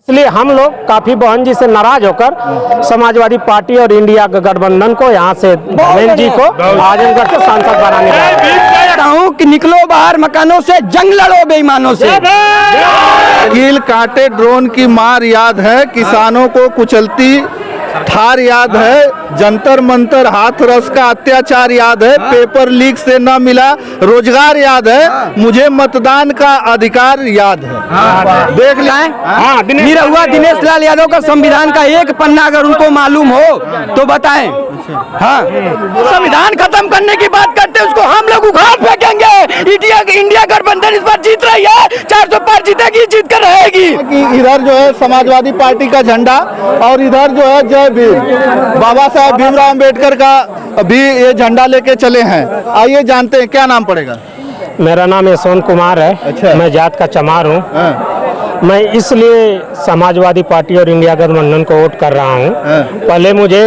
इसलिए हम लोग काफी बहन जी से नाराज होकर समाजवादी पार्टी और इंडिया गठबंधन को यहाँ से बहन जी को आजमगढ़ से सांसद बनाने चाहता हूँ कि निकलो बाहर मकानों से, जंग लड़ो बेईमानों से। कील काटे ड्रोन की मार याद है, किसानों को कुचलती ठार याद है, जंतर मंतर हाथरस का अत्याचार याद है, पेपर लीक से न मिला रोजगार याद है, मुझे मतदान का अधिकार याद है। देख लें निरहुआ दिनेश लाल यादव का संविधान का एक पन्ना अगर उनको मालूम हो तो बताएं। हाँ, संविधान खत्म करने की बात करते हैं, उसको हम लोग उखाड़ फेंकेंगे। इंडिया गठबंधन इस बार जीत रही है, 400 पार जीतेगी, जीत कर रहेगी। इधर जो है समाजवादी पार्टी का झंडा और इधर जो है जय भीम, बाबा साहब भीमराव अम्बेडकर का भी ये झंडा लेके चले हैं। आइए जानते हैं, क्या नाम पड़ेगा? मेरा नाम यशवंत कुमार है। अच्छा। मैं जात का चमार हूँ। मैं इसलिए समाजवादी पार्टी और इंडिया गठबंधन को वोट कर रहा हूँ। पहले मुझे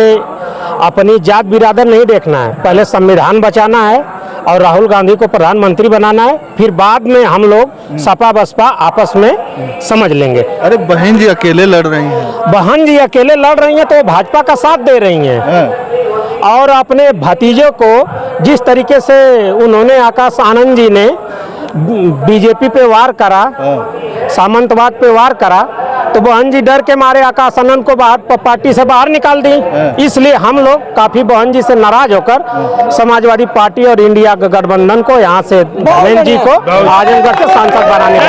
अपनी जात बिरादर नहीं देखना है, पहले संविधान बचाना है और राहुल गांधी को प्रधानमंत्री बनाना है, फिर बाद में हम लोग सपा बसपा आपस में समझ लेंगे। अरे बहन जी अकेले लड़ रही हैं। बहन जी अकेले लड़ रही हैं तो भाजपा का साथ दे रही हैं और अपने भतीजे को जिस तरीके से उन्होंने आकाश आनंद जी ने बीजेपी पे वार करा, सामंतवाद पे वार करा, तो बहन जी डर के मारे आकाश आनंद को बाहर पार्टी से बाहर निकाल दी। इसलिए हम लोग काफी बहन जी से नाराज होकर समाजवादी पार्टी और इंडिया गठबंधन को यहाँ से बहन जी को आजमगढ़ से सांसद बनाने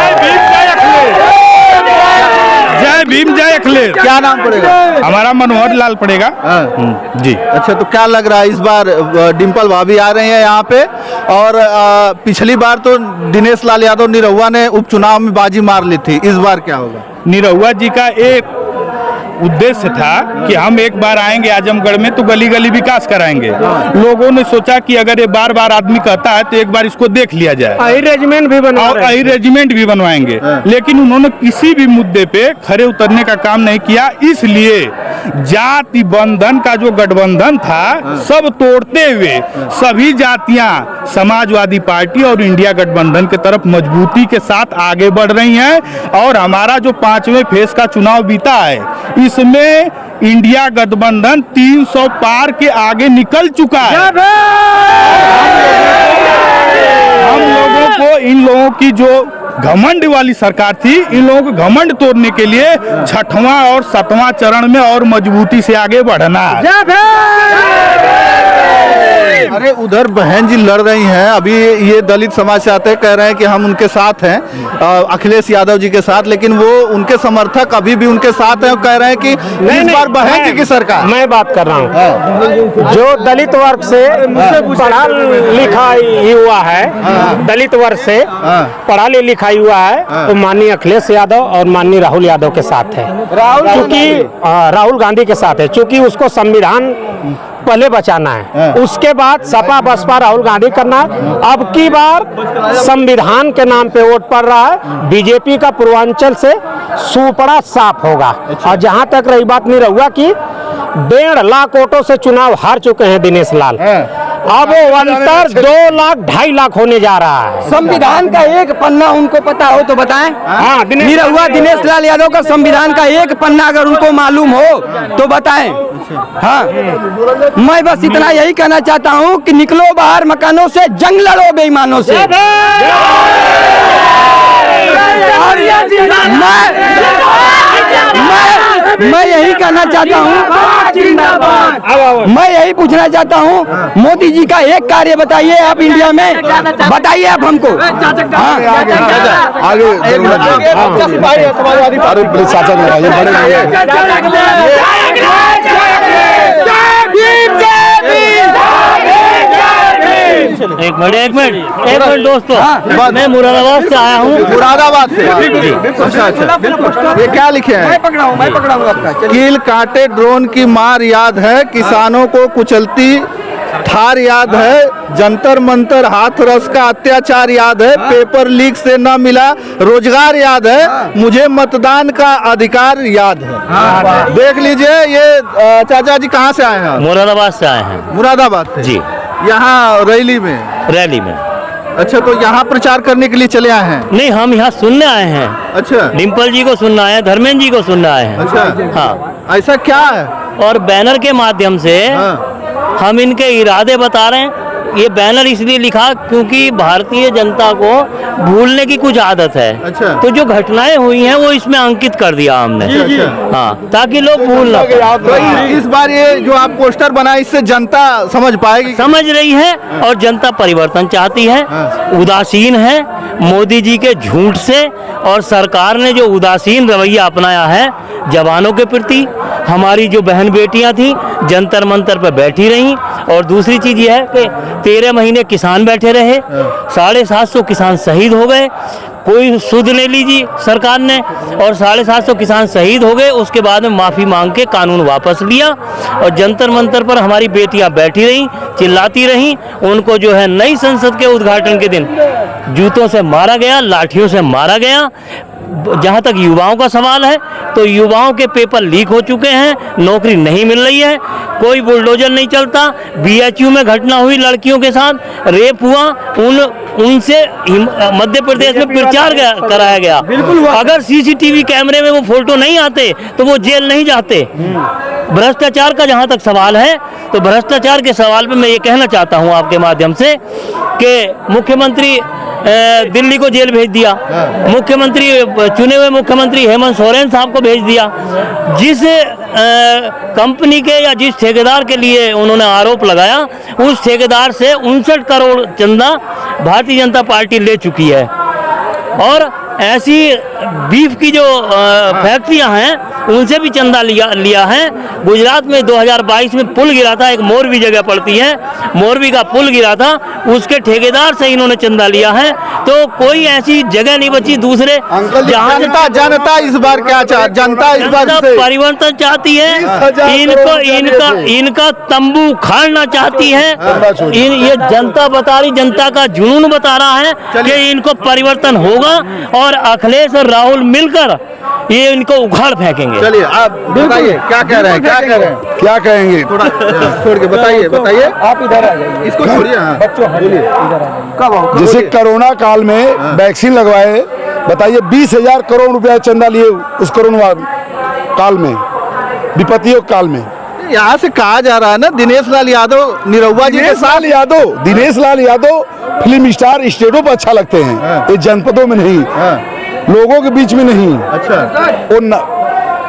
जय भीम जय अखिलेश। क्या नाम पड़ेगा? हमारा मनोहर लाल पड़ेगा। जी। अच्छा, तो क्या लग रहा है इस बार डिम्पल भाभी आ रही हैं यहाँ पे और पिछली बार तो दिनेश लाल यादव निरहुआ ने उपचुनाव में बाजी मार ली थी, इस बार क्या होगा? निरहुआ जी का एक उद्देश्य था कि हम एक बार आएंगे आजमगढ़ में तो गली गली विकास कराएंगे। लोगों ने सोचा कि अगर ये बार बार आदमी कहता है तो एक बार इसको देख लिया जाए, रेजिमेंट भी बनवा और रेजिमेंट भी बनवाएंगे। लेकिन उन्होंने किसी भी मुद्दे पे खड़े उतरने का काम नहीं किया। इसलिए जाति बंधन का जो गठबंधन था सब तोड़ते हुए सभी जातियां समाजवादी पार्टी और इंडिया गठबंधन के तरफ मजबूती के साथ आगे बढ़ रही हैं। और हमारा जो 5वें फेज का चुनाव बीता है इसमें इंडिया गठबंधन 300 पार के आगे निकल चुका है। हम लोगों को इन लोगों की जो घमंड वाली सरकार थी, इन लोगों को घमंड तोड़ने के लिए 6वां और 7वां चरण में और मजबूती से आगे बढ़ना है। अरे उधर बहन जी लड़ रही हैं, अभी ये दलित समाज से आते कह रहे हैं कि हम उनके साथ हैं, अखिलेश यादव जी के साथ, लेकिन वो उनके समर्थक अभी भी उनके साथ हैं और कह रहे हैं कि इस बार बहन जी की सरकार। मैं बात कर रहा हूँ जो दलित वर्ग से पढ़ा लिखा युवा है, दलित वर्ग से पढ़ा लिखा युवा है, तो माननीय अखिलेश यादव और माननीय राहुल यादव के साथ है, क्योंकि राहुल गांधी के साथ है, क्योंकि उसको संविधान पहले बचाना है, उसके बाद सपा बसपा राहुल गांधी करना है। अब की बार संविधान के नाम पे वोट पड़ रहा है, बीजेपी का पूर्वांचल से सुपड़ा साफ होगा। और जहां तक रही बात निरहुआ की, 1.5 लाख वोटों से चुनाव हार चुके हैं दिनेश लाल, अब वो अंतर 2 लाख 2.5 लाख होने जा रहा है। संविधान का एक पन्ना उनको पता हो तो बताएं। हाँ, निरहुआ दिनेश लाल यादव का संविधान का एक पन्ना अगर उनको मालूम हो तो बताएं। हाँ, मैं बस इतना यही कहना चाहता हूँ कि निकलो बाहर मकानों से, जंग लड़ो बेईमानों से। मैं यही कहना चाहता हूँ, मैं यही पूछना चाहता हूँ, मोदी जी का एक कार्य बताइए आप इंडिया में, बताइए आप हमको। एक मिनट दोस्तों, मैं मुरादाबाद से आया हूँ। मुरादाबाद से? अच्छा, ये क्या लिखे हैं? मैं पकड़ाऊंगा आपका। कील काटे ड्रोन की मार याद है, किसानों को कुचलती ठार याद है, जंतर मंतर हाथरस का अत्याचार याद है, पेपर लीक से न मिला रोजगार याद है, मुझे मतदान का अधिकार याद है। देख लीजिए, ये चाचा जी कहाँ से आए हैं? मुरादाबाद से आए हैं। मुरादाबाद से जी। यहाँ रैली में? अच्छा, तो यहाँ प्रचार करने के लिए चले आए हैं? नहीं, हम यहाँ सुनने आए हैं। अच्छा डिम्पल जी को सुनना है, धर्मेंद्र जी को सुनना है। अच्छा, हाँ, ऐसा क्या है? और बैनर के माध्यम से हाँ। हम इनके इरादे बता रहे हैं। ये बैनर इसलिए लिखा क्योंकि भारतीय जनता को भूलने की कुछ आदत है। अच्छा। तो जो घटनाएं हुई हैं वो इसमें अंकित कर दिया हमने। हाँ, ताकि लोग भूल ना पाए। तो इस बार ये जो आप पोस्टर बनाए इससे जनता समझ पाएगी? समझ रही है और जनता परिवर्तन चाहती है। उदासीन है मोदी जी के झूठ से, और सरकार ने जो उदासीन रवैया अपनाया है जवानों के प्रति। हमारी जो बहन बेटियां थी जंतर मंतर पर बैठी रहीं, और दूसरी चीज ये है कि 13 महीने किसान बैठे रहे, 750 किसान शहीद हो गए। कोई सुध ले लीजिए सरकार ने, और 750 किसान शहीद हो गए। उसके बाद में माफ़ी मांग के कानून वापस लिया, और जंतर मंतर पर हमारी बेटियां बैठी रहीं, चिल्लाती रहीं। उनको जो है नई संसद के उद्घाटन के दिन जूतों से मारा गया, लाठियों से मारा गया। जहाँ तक युवाओं का सवाल है तो युवाओं के पेपर लीक हो चुके हैं, नौकरी नहीं मिल रही है, कोई बुलडोजर नहीं चलता। BHU में घटना हुई, लड़कियों के साथ रेप हुआ, उनसे मध्य प्रदेश में प्रचार कराया गया। अगर CCTV कैमरे में वो फोटो नहीं आते तो वो जेल नहीं जाते। भ्रष्टाचार का जहाँ तक सवाल है तो भ्रष्टाचार के सवाल पे मैं ये कहना चाहता हूँ आपके माध्यम से कि मुख्यमंत्री दिल्ली को जेल भेज दिया, मुख्यमंत्री चुने हुए मुख्यमंत्री हेमंत सोरेन साहब को भेज दिया। जिस कंपनी के या जिस ठेकेदार के लिए उन्होंने आरोप लगाया, उस ठेकेदार से 59 करोड़ चंदा भारतीय जनता पार्टी ले चुकी है। और ऐसी बीफ की जो फैक्ट्रियां हैं उनसे भी चंदा लिया है। गुजरात में 2022 में पुल गिरा था, एक मोरबी जगह पड़ती है, मोरबी का पुल गिरा था, उसके ठेकेदार से इन्होंने चंदा लिया है। तो कोई ऐसी जगह नहीं बची दूसरे जनता इस बार क्या चाहती? जनता इस बार से परिवर्तन चाहती है। इनका तंबू उखाड़ना चाहती है। ये जनता बता रही, जनता का जुनून बता रहा है कि इनको परिवर्तन होगा, और अखिलेश और राहुल मिलकर ये इनको उखाड़ फेंकेंगे। चलिए आप बताइए क्या कह रहे हैं? क्या कह रहे हैं? क्या कहेंगे? थोड़ा छोड़ के बताइए। आप इधर आ जाइए, इसको छोड़िए। बच्चों बोलिए। कब जैसे कोरोना काल में वैक्सीन लगवाए, बताइए 20,000 करोड़ रुपया चंदा लिए उस कोरोना काल में, विपत्तियों काल में। यहाँ से कहा जा रहा है ना, दिनेश लाल यादव निरहुआ जी के साथ। दिनेश लाल यादव फिल्म स्टार स्टेटों पर अच्छा लगते हैं, ये जनपदों में नहीं, लोगों के बीच में नहीं। अच्छा, वो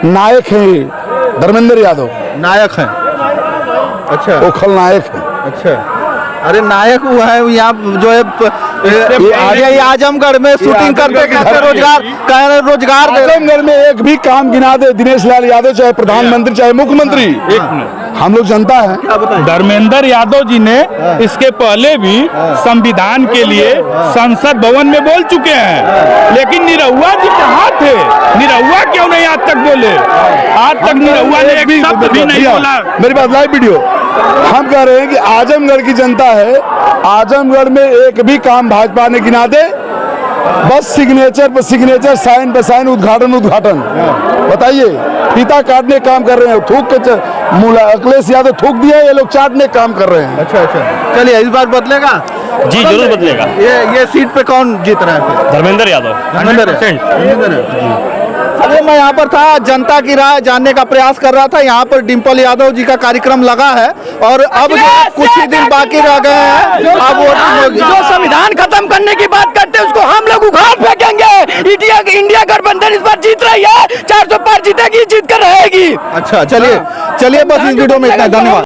नायक हैं, धर्मेंद्र यादव नायक हैं। अच्छा, वो खलनायक है। अच्छा, अरे नायक हुआ है यहाँ जो है ये आजमगढ़ में शूटिंग करते करते रोजगार आजमगढ़ में एक भी काम गिना दे दिनेश लाल यादव, चाहे प्रधानमंत्री चाहे मुख्यमंत्री, हम लोग जनता है। धर्मेंद्र यादव जी ने इसके पहले भी संविधान के लिए संसद भवन में बोल चुके हैं, लेकिन निरहुआ जी कहाँ थे? निरहुआ क्यों नहीं आज तक बोले? आज तक निरहुआ ने एक शब्द भी नहीं बोला। मेरी बात लाइव वीडियो, हम कह रहे हैं कि आजमगढ़ की जनता है, आजमगढ़ में एक भी काम भाजपा ने गिना दे, बस सिग्नेचर पर सिग्नेचर, साइन पर साइन, उद्घाटन। बताइए, फीता काटने काम कर रहे हैं, थूक के अखिलेश यादव थूक दिया, ये लोग चाटने काम कर रहे हैं। अच्छा, चलिए इस बार बदलेगा? जी जरूर बदलेगा। ये सीट पे कौन जीत रहा है फिर? धर्मेंद्र यादव। चलिए, मैं यहाँ पर था, जनता की राय जानने का प्रयास कर रहा था। यहाँ पर डिम्पल यादव जी का कार्यक्रम लगा है, और अब जो कुछ ही दिन बाकी रह गए हैं, अब वोटिंग। जो संविधान खत्म करने की बात करते हैं उसको हम लोग उखाड़ फेंकेंगे। इंडिया गठबंधन इस बार जीत रही है, 400 पार जीतेगी, जीत कर रहेगी। अच्छा, चलिए बस इस वीडियो में इतना, धन्यवाद।